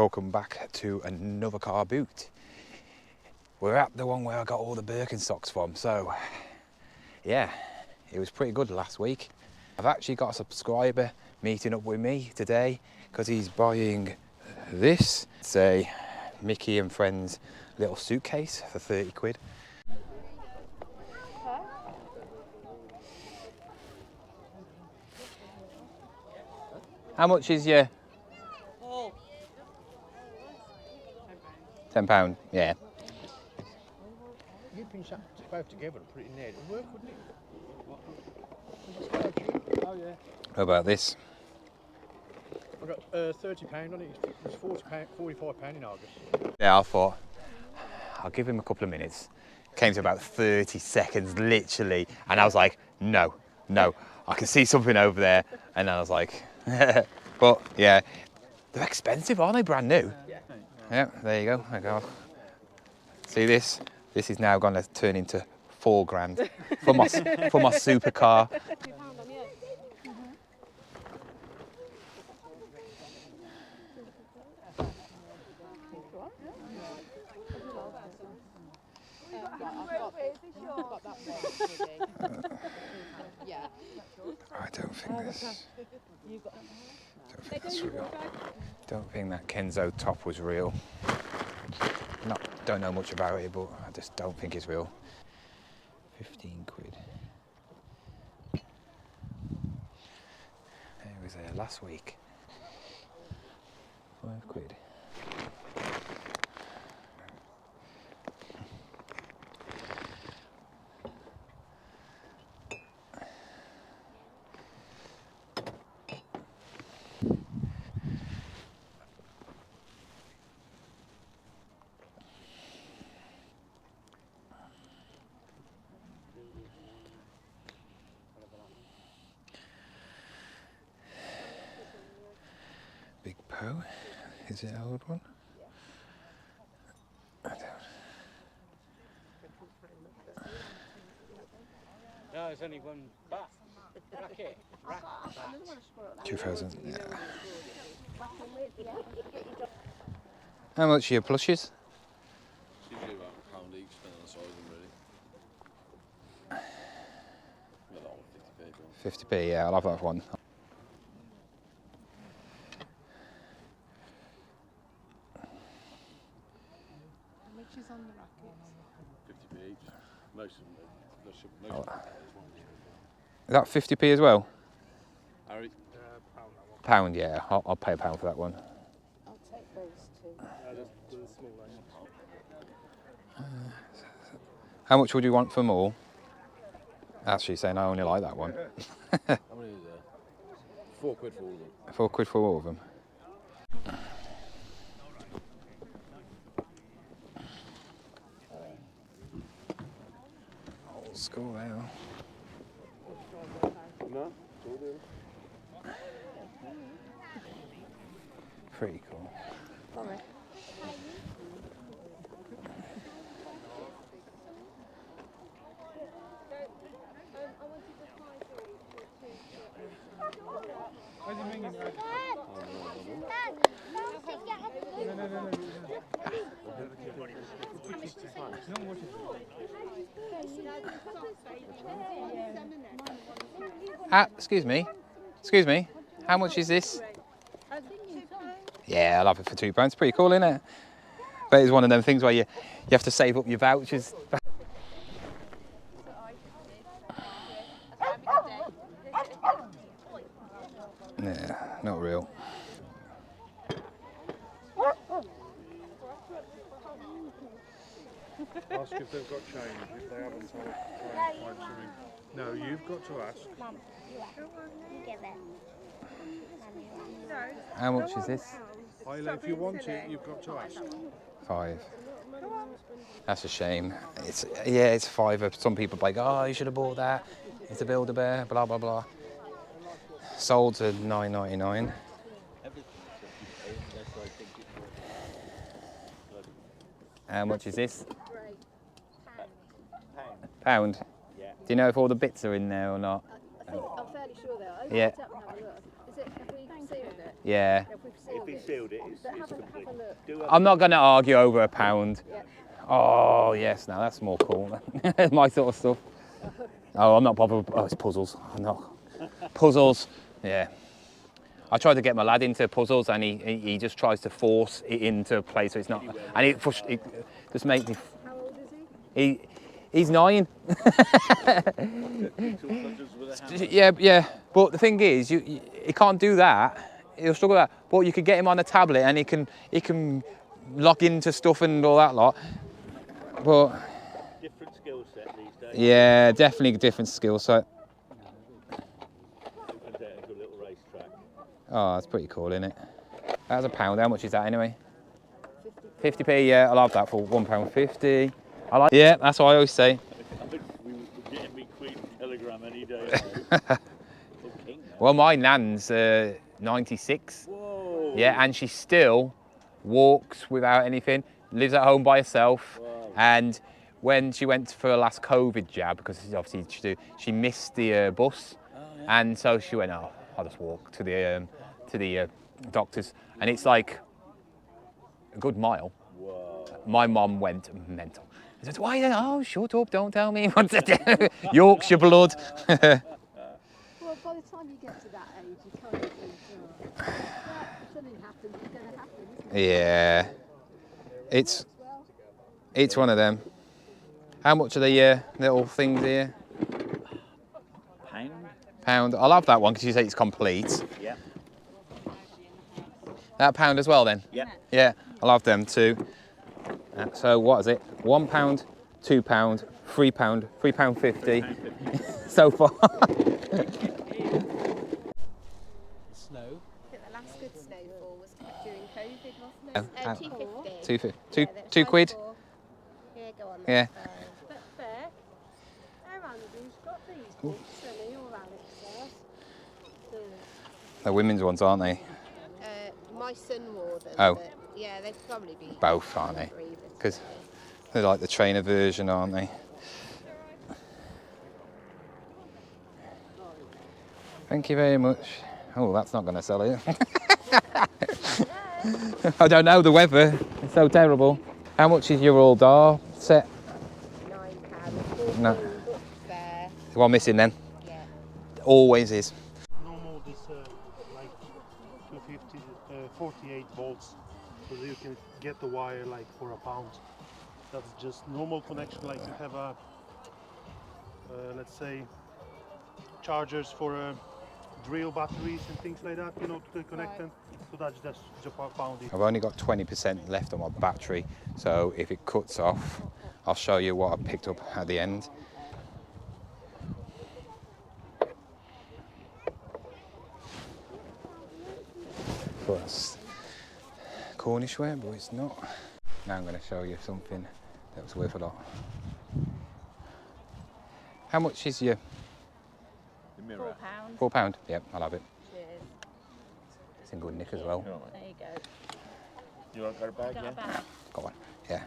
welcome back to another car boot. We're at the one where I got all the Birkenstocks from, so yeah, it was pretty good last week. I've actually got a subscriber meeting up with me today because he's buying this. It's a Mickey and Friends little suitcase for 30 quid. How much is your £10? Yeah. You pinch that both together and put it in there. It would work, wouldn't it? Oh yeah. How about this? I got £30 on it. It's £45 in August. Yeah, I thought I'll give him a couple of minutes. Came to about 30 seconds, literally, and I was like, no. I can see something over there, and I was like, but yeah, they're expensive, aren't they? Brand new. Yeah, there you go. See this? This is now going to turn into £4 for my supercar. I don't think that's real. Don't think that Kenzo top was real. Don't know much about it, but I just don't think it's real. 15 quid. It was there last week. 5 quid. Big Poe, is it an old one? I don't. No, there's only one bat. Racket. 2000. Yeah. How much are your plushes? It's usually about £1 each, depending on the size of them, really. Well, 50p. 50p, yeah, I'll have that one. Which is on the racket? 50p each. Most of them. Is that 50p as well? Harry? Pound, yeah. I'll pay £1 for that one. I'll take those two. How much would you want for them all? Actually saying I only like that one. How many is there? 4 quid for all of them. 4 quid for all of them. Old school now. No, it's all good. Pretty cool. Sorry. Excuse me. How much is this? Yeah, I'll have it for £2. It's pretty cool, isn't it? But it's one of them things where you have to save up your vouchers. Yeah, not real. Ask if they've got change. If they haven't, I'll try and find something. No, you've got to ask. Mum, you give it. How much is this? Isla, if you want it, you've got to ask. 5. That's a shame. It's a £5. Some people are like, oh, you should have bought that. It's a Build-A-Bear, blah blah blah. Sold to £9.99. How much is this? £1. Yeah. Do you know if all the bits are in there or not? I'm fairly sure they are. Yeah. Is it, have we sealed it? Yeah. Have we sealed if he sealed it, it's complete. I'm not going to argue over a pound. Oh, yes, now that's more cool. My sort of stuff. Oh, I'm not bothered. Oh, it's puzzles. I'm not. Puzzles, yeah. I tried to get my lad into puzzles and he just tries to force it into a place so it's not. And it just makes me. How old is he? He's 9. Yeah, yeah. But the thing is, he can't do that. He'll struggle with that. But you could get him on a tablet and he can log into stuff and all that lot. But Different skill set these days. yeah, definitely a different skill set. You can take it to a little racetrack. Oh, that's pretty cool, isn't it? That's a pound. How much is that anyway? 50p. Yeah, I'll have that for £1.50. I like. Yeah, that's what I always say. We're getting me Queen Telegram any day. Well, my nan's 96. Whoa. Yeah, and she still walks without anything. Lives at home by herself. Wow. And when she went for her last COVID jab, because obviously she missed the bus, and so she went, oh, I'll just walk to the doctors, and it's like a good mile. Whoa. My mum went mental. I said, why? Oh, shut up! Don't tell me what to do. Yorkshire blood. Well, by the time you get to that age, you kind of think, oh, yeah, if something happens, it's going to happen, isn't it? Yeah, it's one of them. How much are the little things here? Pound. I'll have that one because you say it's complete. Yeah. That £1 as well then? Yeah. Yeah, I'll have them too. So what is it? £1, £2, £3, £3.50 so far. Snow. I think the last good snowfall was during COVID, wasn't it? Yeah. 250. Two quid? Yeah, go on. Yeah. That's fair. Hey, Andrew's got these books, hasn't he, or Alex has? They're women's ones, aren't they? My son wore them. Oh. But yeah, they'd probably be Both, aren't they? Because they're like the trainer version, aren't they? Thank you very much. Oh, that's not going to sell it. I don't know, the weather is so terrible. How much is your all dar set? £9. No. But fair. One missing then? Yeah. Always is. Normal this like 250, 48 volts, so that you can get the wire like for £1. That's just normal connection, like you have a let's say chargers for drill batteries and things like that, you know, to connect them. So that's just £1. I've only got 20% left on my battery, so if it cuts off, I'll show you what I picked up at the end. But it's Cornish ware, but it's not. Now I'm going to show you something that was worth a lot. How much is your Mirror. £4. £4? Yep, I'll have it. Cheers. It's in good nick as well. There you go. You want to go bag, yeah? Got one. Yeah.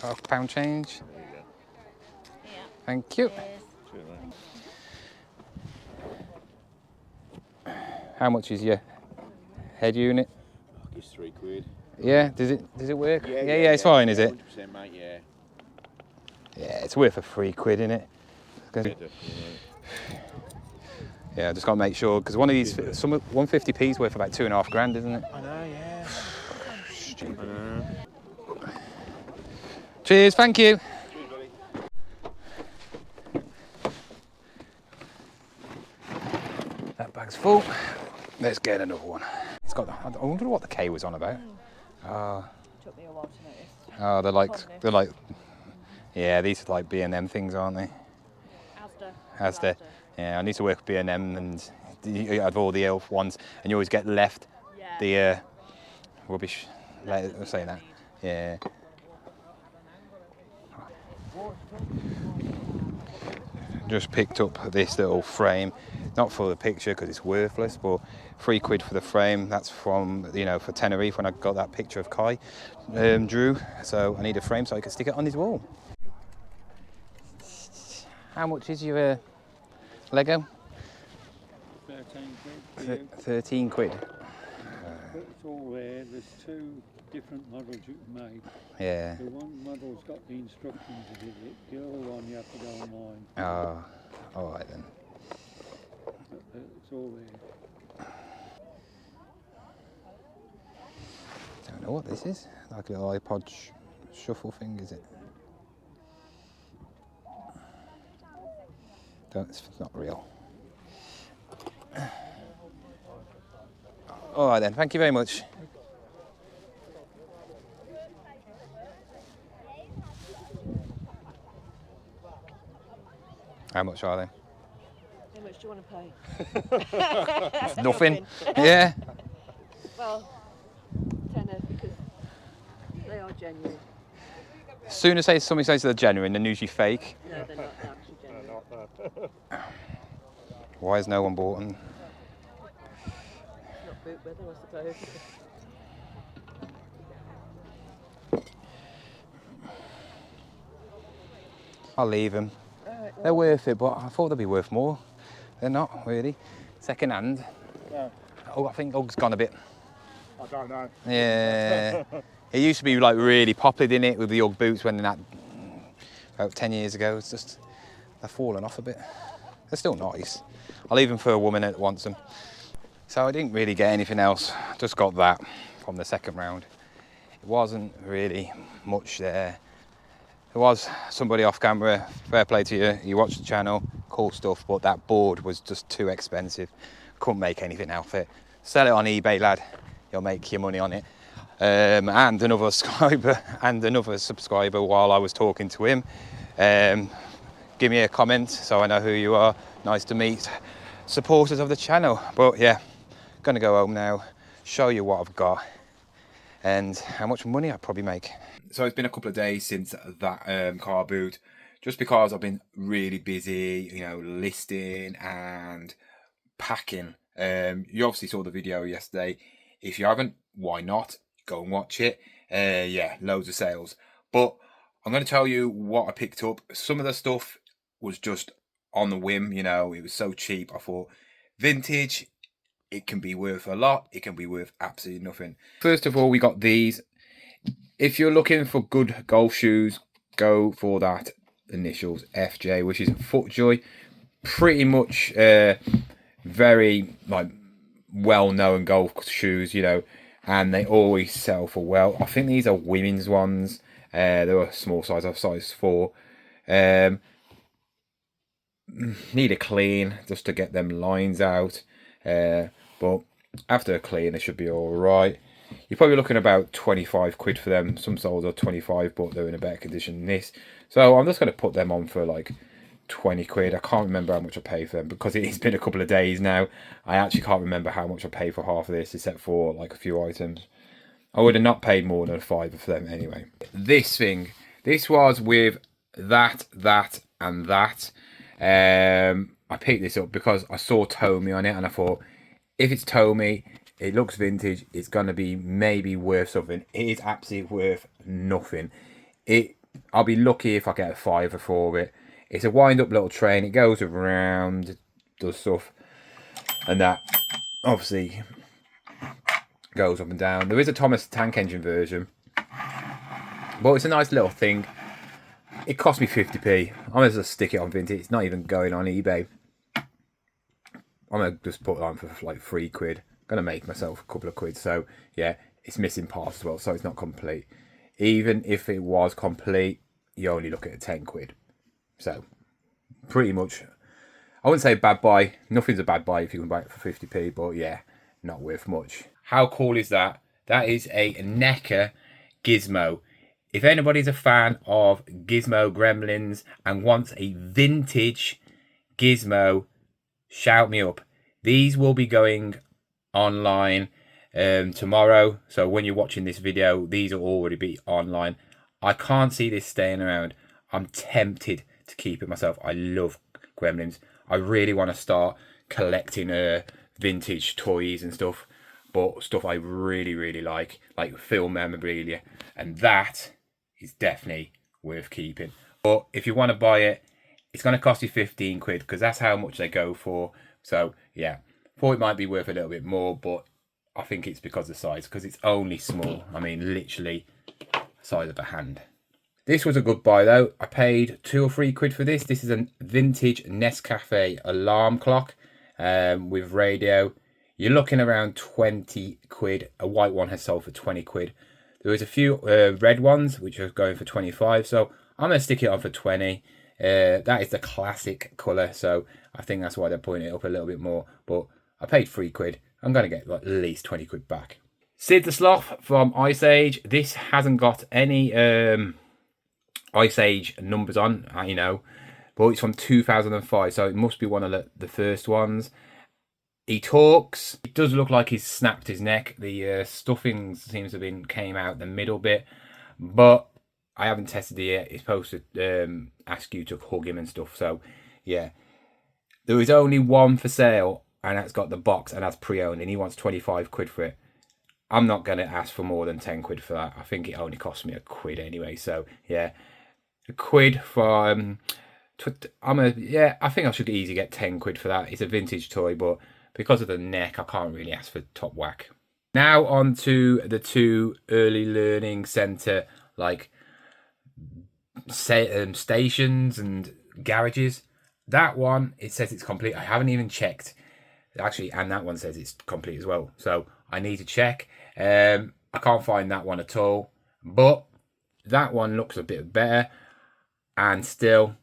£1 change. There you go. Yeah. Thank you. Cheers. Cheers, mate. How much is your head unit? It's £3. Yeah, does it work? Yeah, it's fine, is it? 100%, mate, yeah. Yeah, it's worth a £3, isn't it? Yeah, I just got to make sure, because one of these, 150p's worth about £2.5 isn't it? I know, yeah. Stupid. Cheers, thank you. Cheers, buddy. That bag's full. Let's get another one. It's got. I wonder what the K was on about. Took me a while to notice. Oh, they're like. Yeah, these are like B&M things, aren't they? Asda. Yeah, I need to work with B&M, and you have all the elf ones, and you always get left the rubbish. I'm saying that. Yeah. Just picked up this little frame, not for the picture because it's worthless, but £3 for the frame. That's from, for Tenerife when I got that picture of Kai drew. So I need a frame so I can stick it on his wall. How much is your Lego? 13 quid. for you. 13 quid. But it's all there. There's 2 different models you can make. Yeah. The one model's got the instructions to do it. The other one you have to go online. Oh, all right then. But it's all there. Don't know what this is. Like a little iPod shuffle thing, is it? It's not real. All right then. Thank you very much. How much are they? How much do you want to pay? Nothing. Yeah. Well, tenner because they are genuine. As soon as somebody says they're genuine, they're usually fake. No, they're not actually genuine. Why has no one bought them? Not boot weather, I suppose. I'll leave them. Right, well, They're worth it, but I thought they'd be worth more. They're not really. Second hand. Yeah. Oh, I think Ug's gone a bit. I don't know. Yeah. It used to be like really popular, didn't it, with the Ugg boots when that about 10 years ago. It's just they're fallen off a bit. They're still nice. I'll leave them for a woman that wants them. So I didn't really get anything else. Just got that from the second round. It wasn't really much there. There was somebody off camera, fair play to you, you watched the channel, cool stuff, but that board was just too expensive. Couldn't make anything out of it. Sell it on eBay, lad, you'll make your money on it. And another subscriber while I was talking to him. Give me a comment so I know who you are. Nice to meet supporters of the channel. But yeah, gonna go home now, show you what I've got and how much money I probably make. So it's been a couple of days since that car boot, just because I've been really busy, you know, listing and packing. You obviously saw the video yesterday. If you haven't, why not? Go and watch it. Yeah, loads of sales. But I'm going to tell you what I picked up. Some of the stuff was just on the whim, you know, it was so cheap. I thought vintage, it can be worth a lot. It can be worth absolutely nothing. First of all, we got these. If you're looking for good golf shoes, go for that initials FJ, which is FootJoy. Pretty much very like well-known golf shoes, you know, and they always sell for well. I think these are women's ones. They were a small size, of size 4. Need a clean just to get them lines out, but after a clean, they should be all right. You're probably looking about 25 quid for them. Some soles are 25, but they're in a better condition than this. So I'm just going to put them on for like 20 quid. I can't remember how much I paid for them because it's been a couple of days now. I actually can't remember how much I paid for half of this, except for like a few items. I would have not paid more than a £5 for them anyway. This thing, this was with that, and that. I picked this up because I saw Tommy on it, and I thought, if it's Tommy, it looks vintage, it's going to be maybe worth something. It is absolutely worth nothing. I'll be lucky if I get a £5 for it. It's a wind-up little train. It goes around, does stuff, and that obviously goes up and down. There is a Thomas Tank Engine version, but it's a nice little thing. It cost me 50p. I'm going to just stick it on Vinted. It's not even going on eBay. I'm going to just put it on for like 3 quid. I'm going to make myself a couple of quid. So yeah, it's missing parts as well, so it's not complete. Even if it was complete, you only look at 10 quid. So pretty much, I wouldn't say bad buy. Nothing's a bad buy if you can buy it for 50p, but yeah, not worth much. How cool is that? That is a NECA gizmo. If anybody's a fan of Gizmo Gremlins and wants a vintage gizmo, shout me up. These will be going online tomorrow. So when you're watching this video, these will already be online. I can't see this staying around. I'm tempted to keep it myself. I love Gremlins. I really want to start collecting vintage toys and stuff, but stuff I really like film memorabilia, and that is definitely worth keeping. But if you want to buy it, it's going to cost you 15 quid because that's how much they go for. So yeah, Thought it might be worth a little bit more, but I think it's because of the size, because it's only small. I mean, literally the size of a hand. This was a good buy though. I paid £2 or £3 for this. This is a vintage Nescafe alarm clock with radio. You're looking around 20 quid. A white one has sold for 20 quid. There was a few red ones which are going for 25. So I'm going to stick it on for 20. That is the classic colour. So I think that's why they're putting it up a little bit more. But I paid £3. I'm going to get like at least 20 quid back. Sid the Sloth from Ice Age. This hasn't got any Ice Age numbers on, you know, but it's from 2005, so it must be one of the first ones. He talks. It does look like he's snapped his neck. The stuffing seems to have came out the middle bit, but I haven't tested it yet. It's supposed to ask you to hug him and stuff. So yeah, there is only one for sale, and that's got the box and that's pre-owned, and he wants 25 quid for it. I'm not going to ask for more than 10 quid for that. I think it only cost me £1 anyway. So yeah, £1 for I think I should easily get 10 quid for that. It's a vintage toy, but because of the neck, I can't really ask for top whack. Now on to the two early learning centre like stations and garages. That one, it says it's complete. I haven't even checked actually, and that one says it's complete as well. So I need to check. I can't find that one at all, but that one looks a bit better, and still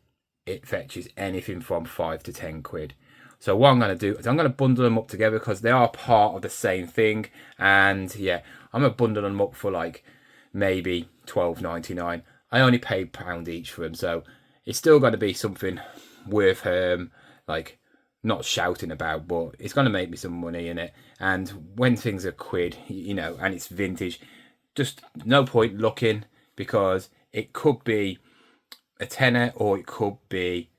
it fetches anything from 5 to 10 quid. So what I'm going to do is I'm going to bundle them up together because they are part of the same thing. And yeah, I'm going to bundle them up for like maybe £12.99. I only paid £1 each for them, so it's still going to be something worth like not shouting about, but it's going to make me some money in it. And when things are £1, you know, and it's vintage, just no point looking, because it could be a tenner or it could be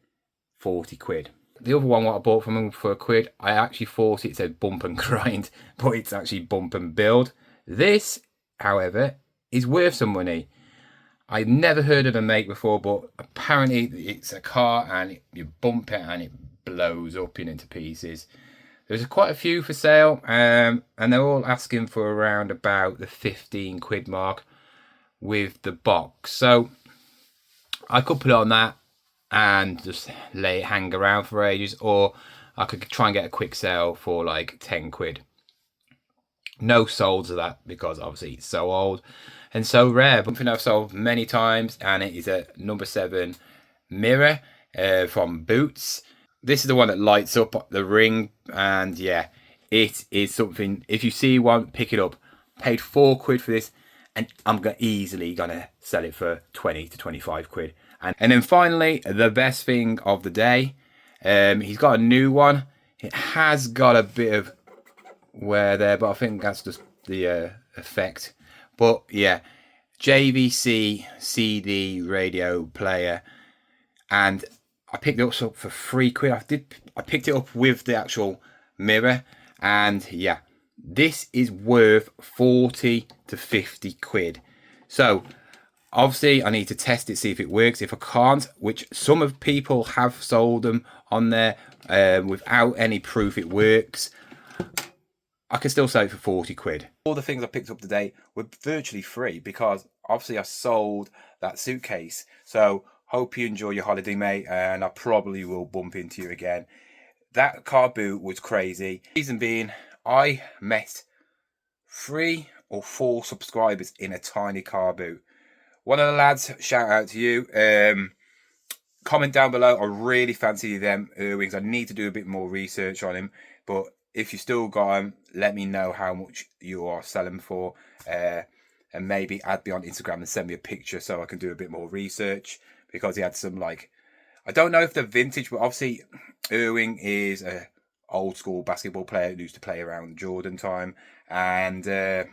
40 quid. The other one what I bought from them for £1, I actually thought it said bump and grind, but it's actually bump and build. This, however, is worth some money. I've never heard of a make before, but apparently it's a car and you bump it and it blows up into pieces. There's quite a few for sale, and they're all asking for around about the 15 quid mark with the box. So I could put it on that and just let it hang around for ages, or I could try and get a quick sale for like 10 quid. No solds of that because obviously it's so old and so rare. Something I've sold many times, and it is a number 7 mirror from Boots. This is the one that lights up the ring, and yeah, it is something. If you see one, pick it up. Paid 4 quid for this, and I'm easily gonna sell it for 20 to 25 quid. And then finally, the best thing of the day, he's got a new one. It has got a bit of wear there, but I think that's just the effect. But yeah, JVC CD radio player, and I picked it up for 3 quid. I picked it up with the actual mirror, and yeah, this is worth 40 to 50 quid. So obviously I need to test it, see if it works. If I can't, which some of people have sold them on there without any proof it works, I can still sell it for 40 quid. All the things I picked up today were virtually free because obviously I sold that suitcase. So hope you enjoy your holiday, mate, and I probably will bump into you again. That car boot was crazy. Reason being, I met 3 or 4 subscribers in a tiny car boot. One of the lads, shout out to you. Comment down below. I really fancy them earrings. I need to do a bit more research on him, but if you still got them, let me know how much you are selling for, and maybe add me on Instagram and send me a picture so I can do a bit more research, because he had some, like, I don't know if they're vintage, but obviously Irving is a old school basketball player who used to play around Jordan time, and yeah,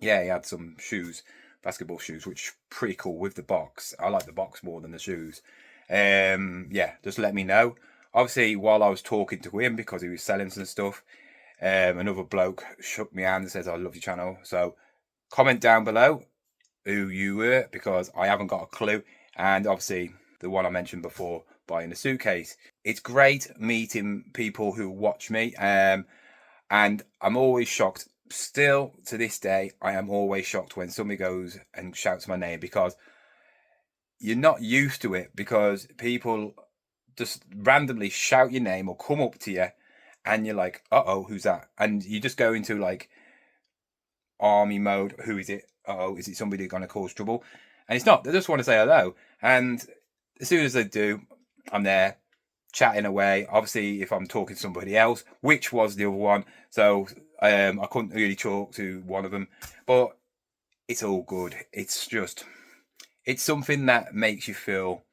he had some shoes, basketball shoes, which are pretty cool with the box. I like the box more than the shoes. Yeah, just let me know. Obviously, while I was talking to him, because he was selling some stuff, another bloke shook me hand and says, I love your channel. So comment down below who you were, because I haven't got a clue. And obviously, the one I mentioned before, buying a suitcase. It's great meeting people who watch me, and I'm always shocked. Still to this day, I am always shocked when somebody goes and shouts my name, because you're not used to it, because people just randomly shout your name or come up to you and you're like, uh-oh, who's that? And you just go into like army mode. Who is it? Uh-oh, is it somebody going to cause trouble? And it's not. They just want to say hello. And as soon as they do, I'm there chatting away. Obviously, if I'm talking to somebody else, which was the other one, so I couldn't really talk to one of them, but it's all good. It's just, it's something that makes you feel,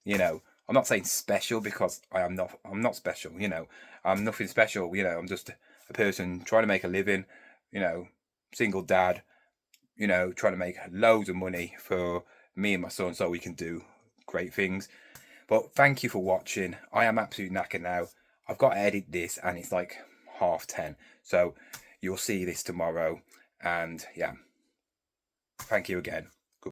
you know, I'm not saying special, because I'm not special, you know. I'm nothing special, you know. I'm just a person trying to make a living, you know, single dad, you know, trying to make loads of money for me and my son so we can do great things. But thank you for watching. I am absolutely knackered now. I've got to edit this and it's like 10:30. So you'll see this tomorrow. And yeah, thank you again.